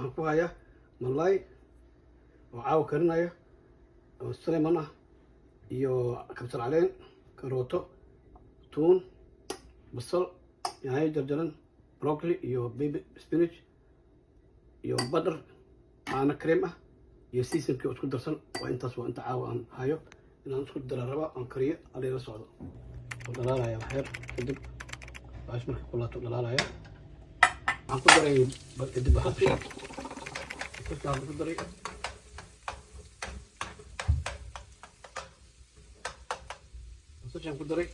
waxaan ku hayaa malaay oo caawa karinaya oo saleeman ah iyo kabsar caleen, karooto, tuun, basal, yaanyo jarjaran, broccoli iyo baby spinach iyo butter, caano cream ah iyo seasonkii oo isku darsan. waa intaas inta caawa aan hayo inaan isku dara raba aan kariyo alayla socdo. oo dhalaalaya wax yar kadib baash markay kulaato dhalaalaya waxaan ku daray kadib waxaan ku daray basashaan ku daray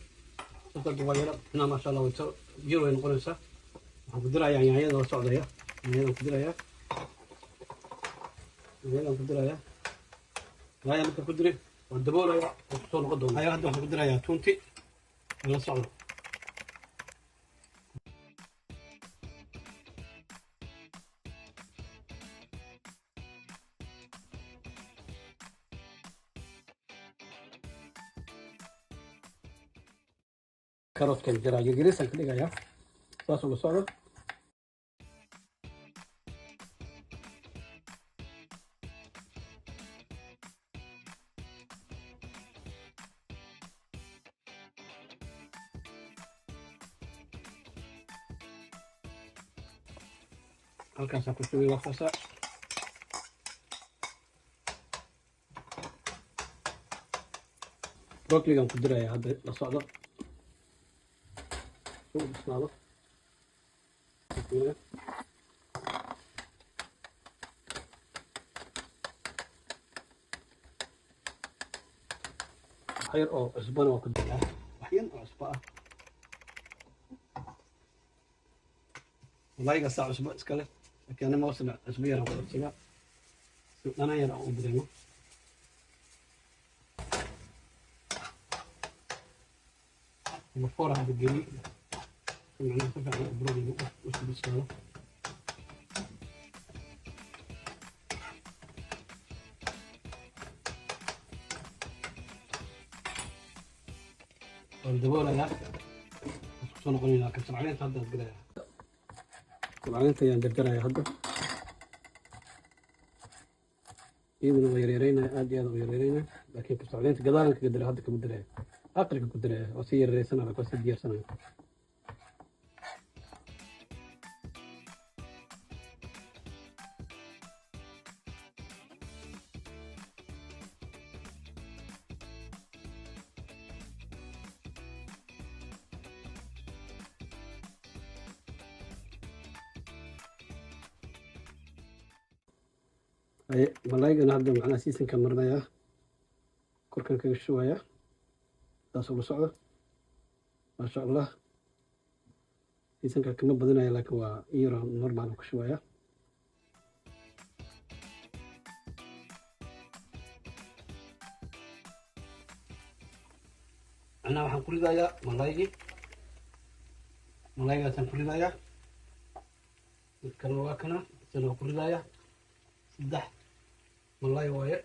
basasha waa yara inaa maasha Allah wayto biyo way noqonaysaa. waxaan ku dirayaa yaanyada la socdaya, yaanyada ku dirayaa, yaanyada ku dirayaa, yaanyada marka ku diray waan daboolayaa oo kusoo noqon doona. hadda waxaan ku dirayaa tuunti la socdo. karootkan jaraa yaryariisaan ka dhigayaa saasoo la socdo. halkaasaan ku shubay waqtigaasa. broccoligan ku dirayaa hadda la socdo bisnaado. waxyar oo cusbana waa ku dirayaa, waxyar oo cusbo ah. malaayga saa cusbo iskale laakiin anima wasna cusbo yar aan ku darsiga si dhanaan yar aan u dareemo. المفورة هذا الجلي معناه تفع على البروغي وش بيسوي والدبولة لا خصوصا قليلا كسر عليه هذا القلاية طبعا انت يعني دردرها هذا يمين غيرينا ادي هذا غيرينا لكن كسر عليه قدرنا تقدر هذا كمدري أقرأ كدرة وسير سنة على كوس ديار سنة. أي ملاك أنا هذا معنا سيسن كمرنا يا كركن كل شوية. taasoo la socdo maasha Allah. siisanka kama badanayo laakiin waa iyaro normal ku shubaya. ana waxaan ku ridayaa malaaygaasaan ku ridayaa. midkan waa kana isna ku ridayaa. saddex malaay waaye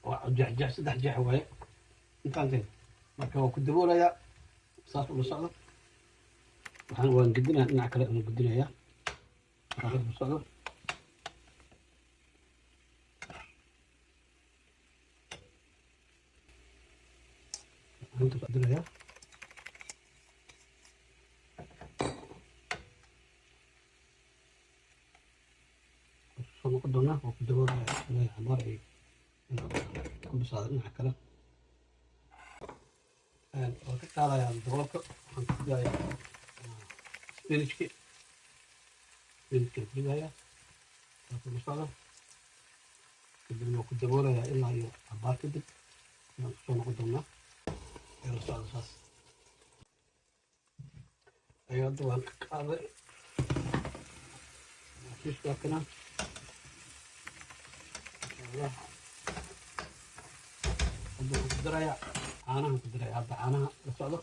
waa jeex saddex jeex waaye intaanteen marka waa ku daboolayaa saas ula socdo. waan gudinayaa dhinaca kale aan gudinayaa saas ula socdo. inta ku gudinayaa soo noqon doonaa. waa ku daboolayaa ilaa xabaar ay ku bisaado dhinaca kale. oo ka qaadaya daboolka waxaan ku ridayaa spinachki ku ridayaa saas ula socdo. kadibna waa ku daboolayaa ilaa iyo xabaar kadib ayaan kusoo noqon doonaa ee la socdo saas. ayaa hadda waan ka qaaday fiishka waa kana hadda waan ku darayaa caanahan ku dirayaa. hadda caanaha la socdo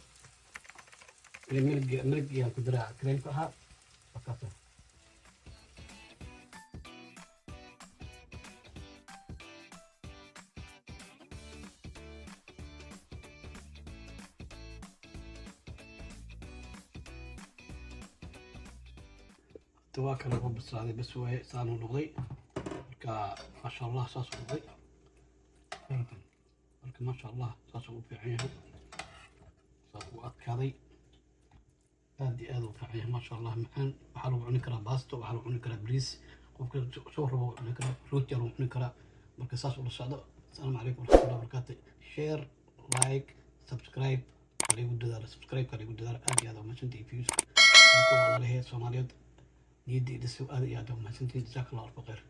iyo milgigaan ku dirayaa kareemka ahaa wakaasa. تواكل هو بس هذه بس هو صار نقضي ما شاء الله صاص نقضي لكن ما شاء الله صاص في عينه صاص وأكادي هذه في عينه ما شاء الله محن وحلو عنكرا باستو وحلو عنكرا بريس وكل صور عنكرا روتي عنكرا مركز صاص ولا صعدة. السلام عليكم ورحمة الله وبركاته. شير لايك سبسكرايب على يود دار سبسكرايب على يود دار أدي هذا ما شنتي فيوس والله هي سوماليات يدي السؤال يا دوم ما شنتي جزاك الله ألف خير.